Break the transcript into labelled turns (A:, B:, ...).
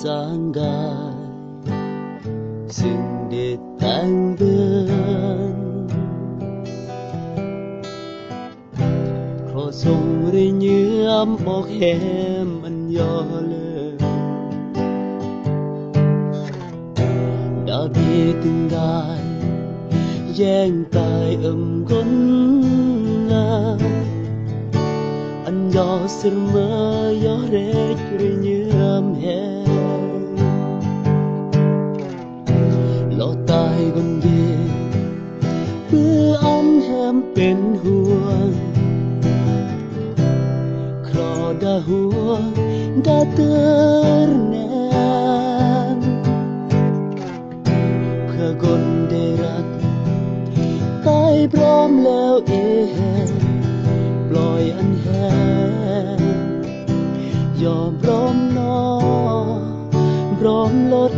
A: sáng gai dừng để tan bên khó sông đi như ấm bọc hem anh gió lên đã đi từng gai giang tai ấm gốn na anh gió sương mơ gió rét đi như ấm hè lo tai gòn về bữa ăn hem bên huôngคลอ đã huông đã ternam เพื่อกนได้รักตายพร้อมแล้วเองปล่อยอันแห้งยอมพร้อมนอพร้อมลด